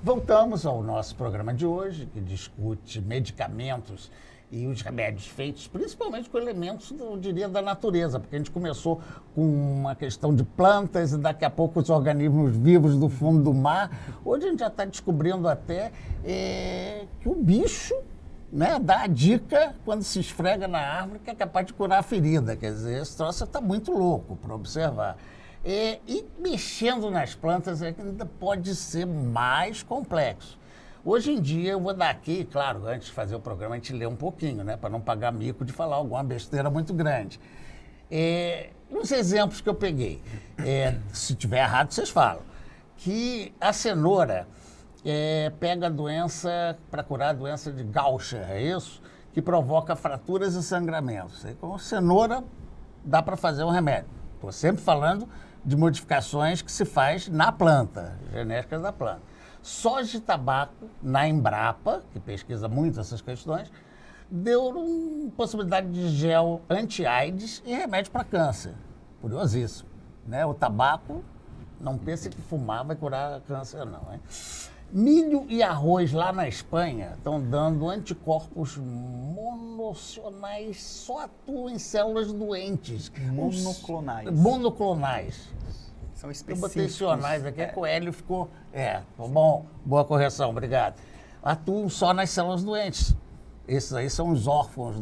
Voltamos ao nosso programa de hoje, que discute medicamentos e os remédios feitos principalmente com elementos, eu diria, da natureza, porque a gente começou com uma questão de plantas e daqui a pouco os organismos vivos do fundo do mar. Hoje a gente já está descobrindo até que o bicho, né, dá a dica quando se esfrega na árvore que é capaz de curar a ferida. Quer dizer, esse troço está muito louco para observar. E mexendo nas plantas ainda pode ser mais complexo. Hoje em dia, eu vou dar aqui, claro, antes de fazer o programa, a gente lê um pouquinho, né, para não pagar mico de falar alguma besteira muito grande. Uns exemplos que eu peguei, se tiver errado, vocês falam, que a cenoura pega a doença, para curar a doença de Gaucher, é isso? Que provoca fraturas e sangramentos. E com a cenoura dá para fazer um remédio. Estou sempre falando de modificações que se faz na planta, genéticas da planta. Soja e tabaco, na Embrapa, que pesquisa muito essas questões, deu possibilidade de gel anti-AIDS e remédio para câncer. Curiosíssimo, né? O tabaco, não pense que fumar vai curar câncer, não, hein? Milho e arroz lá na Espanha estão dando anticorpos monocionais, só atuam em células doentes. Monoclonais. São específicos. Eu botei cionais aqui, a Coelho ficou... bom, boa correção, obrigado. Atuam só nas células doentes. Esses aí são os órfãos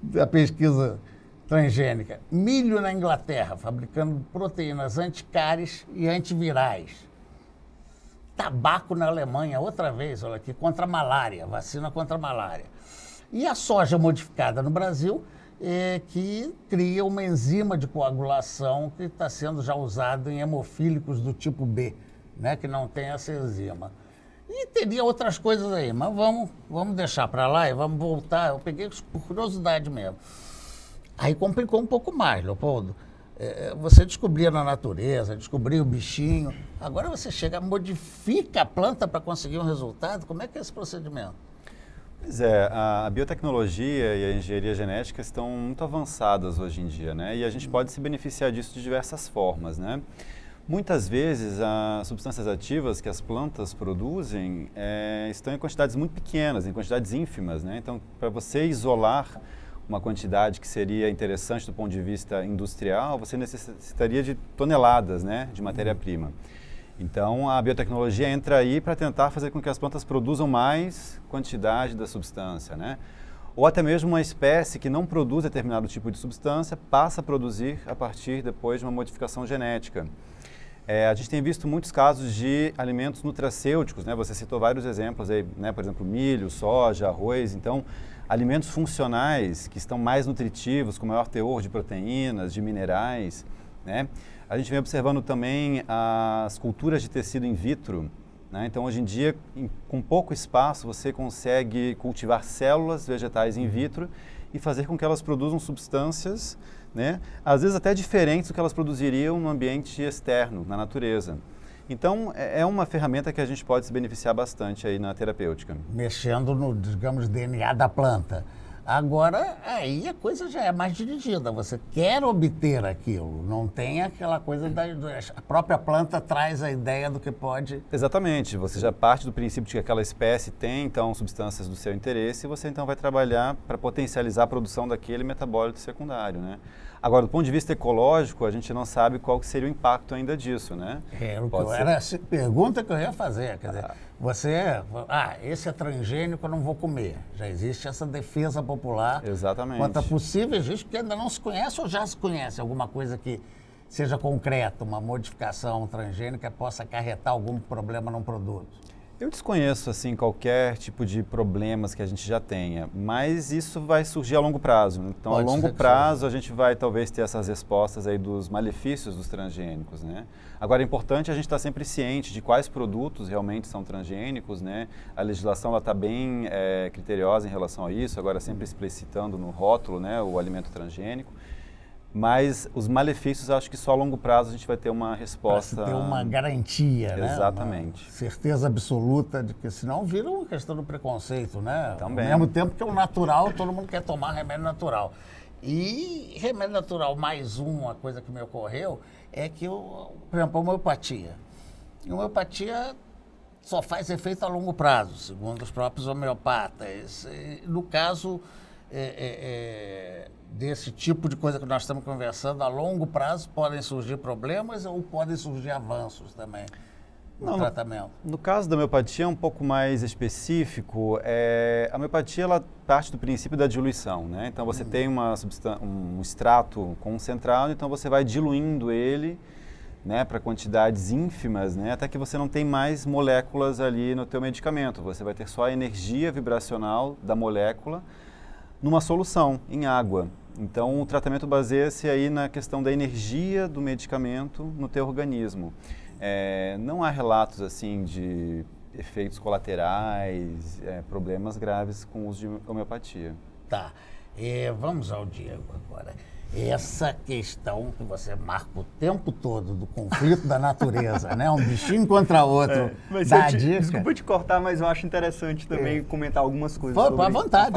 da pesquisa transgênica. Milho na Inglaterra, fabricando proteínas anticáries e antivirais. Tabaco na Alemanha, outra vez, olha aqui, contra a malária, vacina contra a malária. E a soja modificada no Brasil, que cria uma enzima de coagulação que está sendo já usada em hemofílicos do tipo B, né, que não tem essa enzima. E teria outras coisas aí, mas vamos deixar para lá e vamos voltar. Eu peguei por curiosidade mesmo. Aí complicou um pouco mais, Leopoldo. Você descobria na natureza, descobria o bichinho. Agora você chega, modifica a planta para conseguir um resultado. Como é que é esse procedimento? Pois é, a biotecnologia e a engenharia genética estão muito avançadas hoje em dia, né? E a gente pode se beneficiar disso de diversas formas, né? Muitas vezes, as substâncias ativas que as plantas produzem estão em quantidades muito pequenas, em quantidades ínfimas, né? Então, para você isolar uma quantidade que seria interessante do ponto de vista industrial, você necessitaria de toneladas, né, de matéria-prima. Então, a biotecnologia entra aí para tentar fazer com que as plantas produzam mais quantidade da substância, né? Ou até mesmo uma espécie que não produz determinado tipo de substância passa a produzir a partir depois de uma modificação genética. A gente tem visto muitos casos de alimentos nutracêuticos, né? Você citou vários exemplos aí, né? Por exemplo, milho, soja, arroz. Então, alimentos funcionais que estão mais nutritivos, com maior teor de proteínas, de minerais, né? A gente vem observando também as culturas de tecido in vitro, né? Então, hoje em dia, com pouco espaço, você consegue cultivar células vegetais in vitro e fazer com que elas produzam substâncias, né? Às vezes até diferentes do que elas produziriam no ambiente externo, na natureza. Então, é uma ferramenta que a gente pode se beneficiar bastante aí na terapêutica. Mexendo no, digamos, DNA da planta. Agora, aí a coisa já é mais dirigida. Você quer obter aquilo, não tem aquela coisa a própria planta traz a ideia do que pode... Exatamente. Você já parte do princípio de que aquela espécie tem, então, substâncias do seu interesse e você, então, vai trabalhar para potencializar a produção daquele metabólito secundário, né? Agora, do ponto de vista ecológico, a gente não sabe qual que seria o impacto ainda disso, né? Era a pergunta que eu ia fazer. Quer dizer, esse é transgênico, eu não vou comer. Já existe essa defesa popular. Exatamente. Quanto a possíveis riscos que ainda não se conhece ou já se conhece. Alguma coisa que seja concreta, uma modificação transgênica possa acarretar algum problema num produto. Eu desconheço, assim, qualquer tipo de problemas que a gente já tenha, mas isso vai surgir a longo prazo. Então, a longo prazo, a gente vai talvez ter essas respostas aí dos malefícios dos transgênicos, né? Agora, é importante a gente estar sempre ciente de quais produtos realmente são transgênicos, né? A legislação está bem criteriosa em relação a isso, agora sempre explicitando no rótulo, né, o alimento transgênico. Mas os malefícios, acho que só a longo prazo a gente vai ter uma resposta... Para ter uma garantia, né? Exatamente. Uma certeza absoluta de que senão vira uma questão do preconceito, né? Também. Ao mesmo tempo que é o natural, todo mundo quer tomar remédio natural. E remédio natural, mais uma coisa que me ocorreu, é que, por exemplo, a homeopatia. A homeopatia só faz efeito a longo prazo, segundo os próprios homeopatas. No caso desse tipo de coisa que nós estamos conversando, a longo prazo podem surgir problemas ou podem surgir avanços também no tratamento? No caso da homeopatia é um pouco mais específico. A homeopatia ela parte do princípio da diluição, né? Então você tem um extrato concentrado, então você vai diluindo ele, né, para quantidades ínfimas, né, até que você não tem mais moléculas ali no teu medicamento. Você vai ter só a energia vibracional da molécula numa solução, em água. Então, o tratamento baseia-se aí na questão da energia do medicamento no teu organismo. Não há relatos, assim, de efeitos colaterais, problemas graves com o uso de homeopatia. Tá. Vamos ao Diego agora. Essa questão que você marca o tempo todo do conflito da natureza, né? Um bichinho contra outro. Desculpa te cortar, mas eu acho interessante também comentar algumas coisas. À vontade.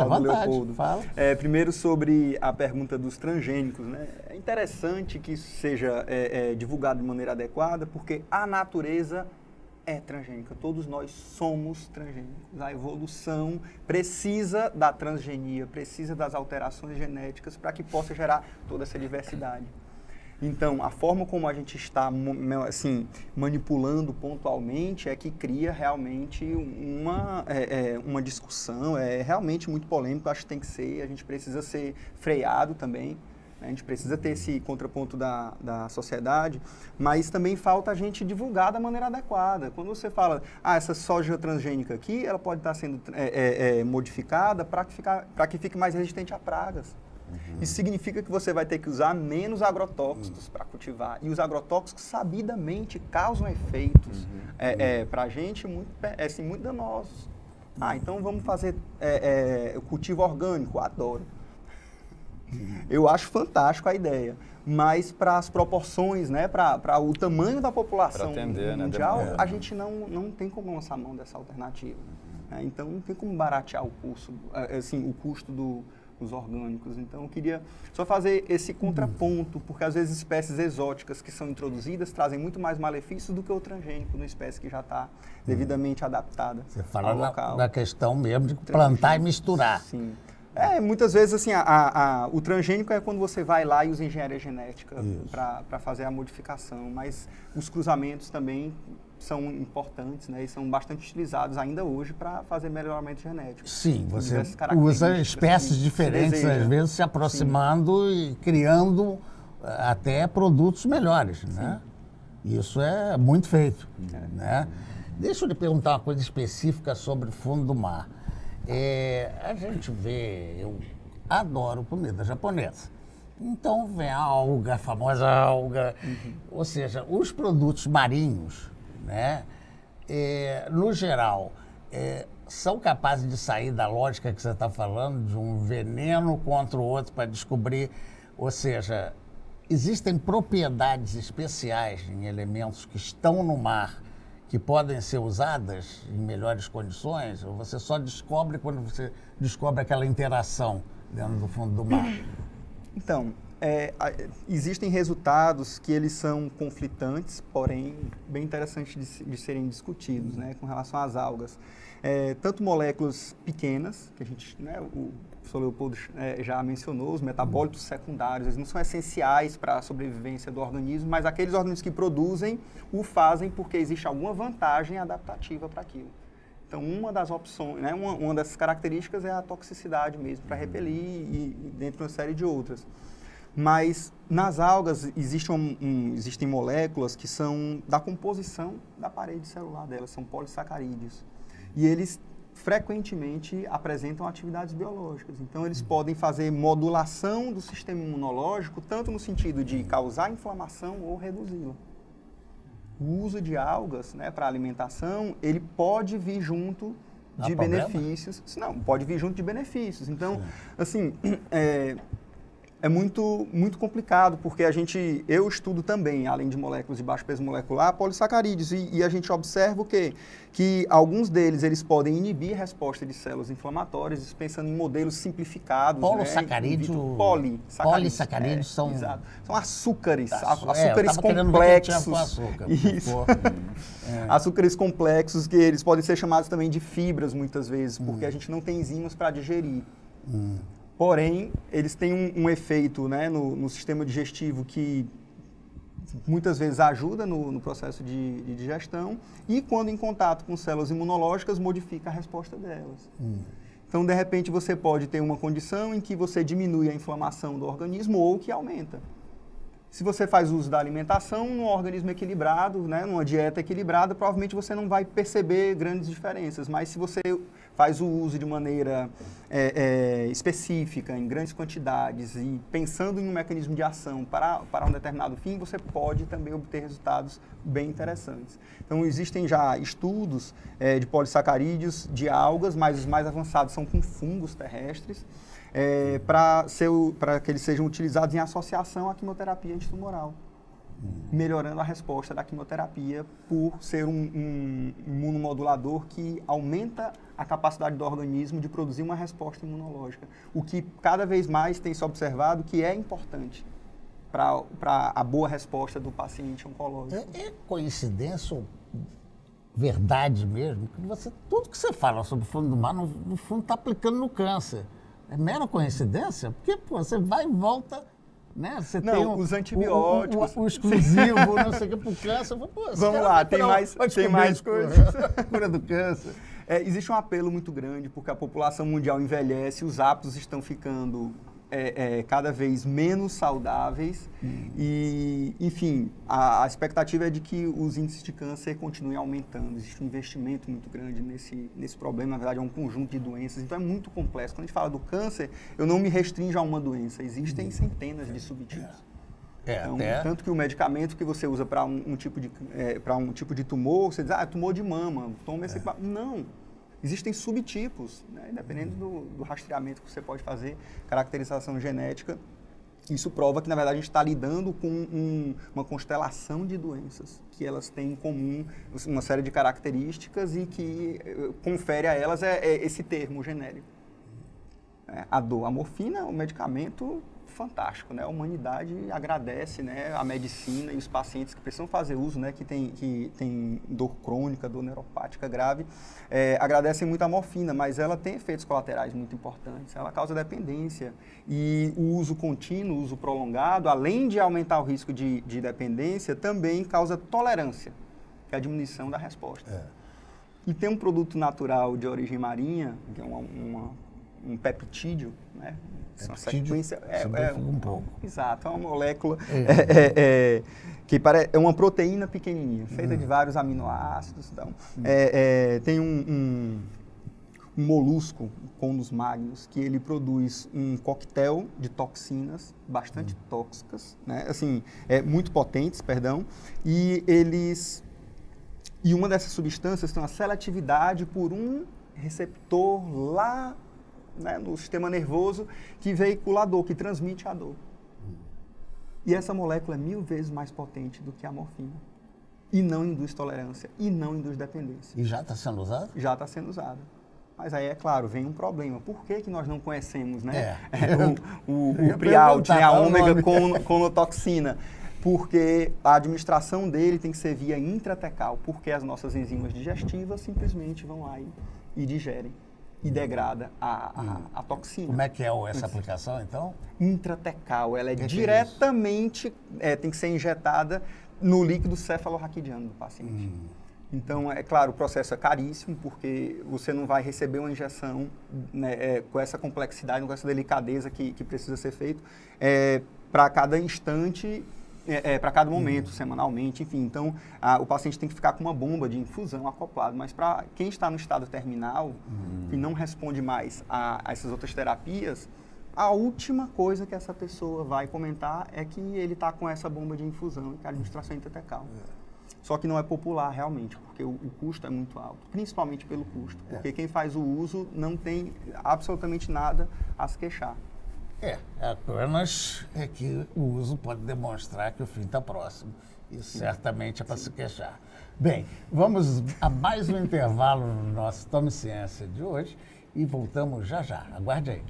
Fala. Primeiro sobre a pergunta dos transgênicos, né? É interessante que isso seja divulgado de maneira adequada, porque a natureza é transgênica. Todos nós somos transgênicos. A evolução precisa da transgenia, precisa das alterações genéticas para que possa gerar toda essa diversidade. Então, a forma como a gente está assim, manipulando pontualmente é que cria realmente uma discussão, é realmente muito polêmico, acho que tem que ser, a gente precisa ser freado também. A gente precisa ter esse contraponto da sociedade, mas também falta a gente divulgar da maneira adequada. Quando você fala, essa soja transgênica aqui, ela pode estar sendo modificada para que fique mais resistente a pragas. Isso significa que você vai ter que usar menos agrotóxicos para cultivar. E os agrotóxicos, sabidamente, causam efeitos para a gente muito danosos. Então vamos fazer o cultivo orgânico, adoro. Eu acho fantástico a ideia, mas para as proporções, né, para o tamanho da população mundial, né, a gente não tem como lançar mão dessa alternativa. Então, não tem como baratear o custo dos orgânicos. Então, eu queria só fazer esse contraponto, porque às vezes espécies exóticas que são introduzidas trazem muito mais malefícios do que o transgênico, numa espécie que já está devidamente adaptada. Você fala da questão mesmo de plantar e misturar. Sim. Muitas vezes, assim, o transgênico é quando você vai lá e usa engenharia genética para fazer a modificação, mas os cruzamentos também são importantes, né, e são bastante utilizados ainda hoje para fazer melhoramento genético. Sim, você usa espécies diferentes, às vezes se aproximando e criando até produtos melhores, né? Isso é muito feito, né? Deixa eu lhe perguntar uma coisa específica sobre o fundo do mar. A gente vê, eu adoro comida japonesa. Então vem a famosa alga, ou seja, os produtos marinhos, né, no geral, são capazes de sair da lógica que você está falando, de um veneno contra o outro para descobrir, ou seja, existem propriedades especiais em elementos que estão no mar que podem ser usadas em melhores condições, ou você só descobre quando você descobre aquela interação dentro do fundo do mar? Então, existem resultados que eles são conflitantes, porém bem interessantes de serem discutidos, né, com relação às algas. Tanto moléculas pequenas, que a gente, né, o professor Leopoldo já mencionou, os metabólitos secundários, eles não são essenciais para a sobrevivência do organismo, mas aqueles organismos que produzem o fazem porque existe alguma vantagem adaptativa para aquilo. Então, uma das opções, né, uma dessas características é a toxicidade mesmo, para repelir e dentre uma série de outras. Mas nas algas existem moléculas que são da composição da parede celular delas, são polissacarídeos. E eles frequentemente apresentam atividades biológicas. Então, eles podem fazer modulação do sistema imunológico, tanto no sentido de causar inflamação ou reduzi-la. O uso de algas, né, para alimentação, ele pode vir junto de benefícios. Não, pode vir junto de benefícios. Então, assim, é muito, muito complicado, porque eu estudo também, além de moléculas de baixo peso molecular, polissacarídeos, e a gente observa o quê? Que alguns deles, eles podem inibir a resposta de células inflamatórias, pensando em modelos simplificados. Polissacarídeos. Polissacarídeos são... Exato. São açúcares, açúcares complexos. Isso. Açúcares complexos, que eles podem ser chamados também de fibras, muitas vezes, porque a gente não tem enzimas para digerir. Porém, eles têm um efeito, né, no sistema digestivo que muitas vezes ajuda no processo de digestão e, quando em contato com células imunológicas, modifica a resposta delas. Então, de repente, você pode ter uma condição em que você diminui a inflamação do organismo ou que aumenta. Se você faz uso da alimentação, num organismo equilibrado, né, numa dieta equilibrada, provavelmente você não vai perceber grandes diferenças. Mas se você faz o uso de maneira específica, em grandes quantidades e pensando em um mecanismo de ação para um determinado fim, você pode também obter resultados bem interessantes. Então, existem já estudos de polissacarídeos de algas, mas os mais avançados são com fungos terrestres, para que eles sejam utilizados em associação à quimioterapia antitumoral, melhorando a resposta da quimioterapia por ser um imunomodulador que aumenta a capacidade do organismo de produzir uma resposta imunológica, o que cada vez mais tem se observado que é importante para a boa resposta do paciente oncológico. É coincidência ou verdade mesmo? Que tudo que você fala sobre o fundo do mar, no fundo, está aplicando no câncer. É mera coincidência? Porque você vai e volta, né? Você tem os antibióticos. O exclusivo, não sei o que, para o câncer. Vamos lá, tem mais coisas. Cura do câncer. Existe um apelo muito grande, porque a população mundial envelhece, os hábitos estão ficando cada vez menos saudáveis e, enfim, a expectativa é de que os índices de câncer continuem aumentando. Existe um investimento muito grande nesse problema, na verdade é um conjunto de doenças, então é muito complexo. Quando a gente fala do câncer, eu não me restringo a uma doença, existem centenas de subtipos. Então, tanto que o medicamento que você usa para um tipo de tumor, você diz, tumor de mama, toma esse... Não. Existem subtipos, né? Dependendo do rastreamento que você pode fazer, caracterização genética. Isso prova que, na verdade, a gente está lidando com uma constelação de doenças, que elas têm em comum uma série de características e que confere a elas esse termo genérico. A dor, a morfina, o medicamento fantástico, né? A humanidade agradece, né, a medicina e os pacientes que precisam fazer uso, né, que tem dor crônica, dor neuropática grave, agradecem muito a morfina, mas ela tem efeitos colaterais muito importantes, ela causa dependência e o uso contínuo, o uso prolongado, além de aumentar o risco de dependência, também causa tolerância, que é a diminuição da resposta. E tem um produto natural de origem marinha, que é um peptídeo, né? Uma sequência, um pouco. Exato, é uma molécula que é uma proteína pequenininha, feita de vários aminoácidos. Então, tem um molusco, Condus magnus, que ele produz um coquetel de toxinas bastante tóxicas, né? Assim, muito potentes, e uma dessas substâncias tem uma seletividade por um receptor lá, né, no sistema nervoso que veicula a dor, que transmite a dor. E essa molécula é 1000 vezes mais potente do que a morfina. E não induz tolerância, e não induz dependência. E já está sendo usada? Já está sendo usada. Mas aí, é claro, vem um problema. Por que nós não conhecemos, né, o Prialt, né, a ômega conotoxina? Porque a administração dele tem que ser via intratecal, porque as nossas enzimas digestivas simplesmente vão lá e digerem. E degrada a toxina. Como é que é essa aplicação, então? Intratecal. Ela é diretamente, tem que ser injetada no líquido cefalorraquidiano do paciente. Então, é claro, o processo é caríssimo, porque você não vai receber uma injeção, né, com essa complexidade, com essa delicadeza que precisa ser feito para cada instante, para cada momento, semanalmente, enfim. Então, o paciente tem que ficar com uma bomba de infusão acoplado, mas para quem está no estado terminal e não responde mais a essas outras terapias, a última coisa que essa pessoa vai comentar é que ele está com essa bomba de infusão, que é a administração intratecal. Só que não é popular realmente, porque o custo é muito alto, principalmente pelo custo, porque quem faz o uso não tem absolutamente nada a se queixar. Apenas é que o uso pode demonstrar que o fim está próximo. Isso certamente é para se queixar. Bem, vamos a mais um intervalo no nosso Tome Ciência de hoje e voltamos já já. Aguarde aí.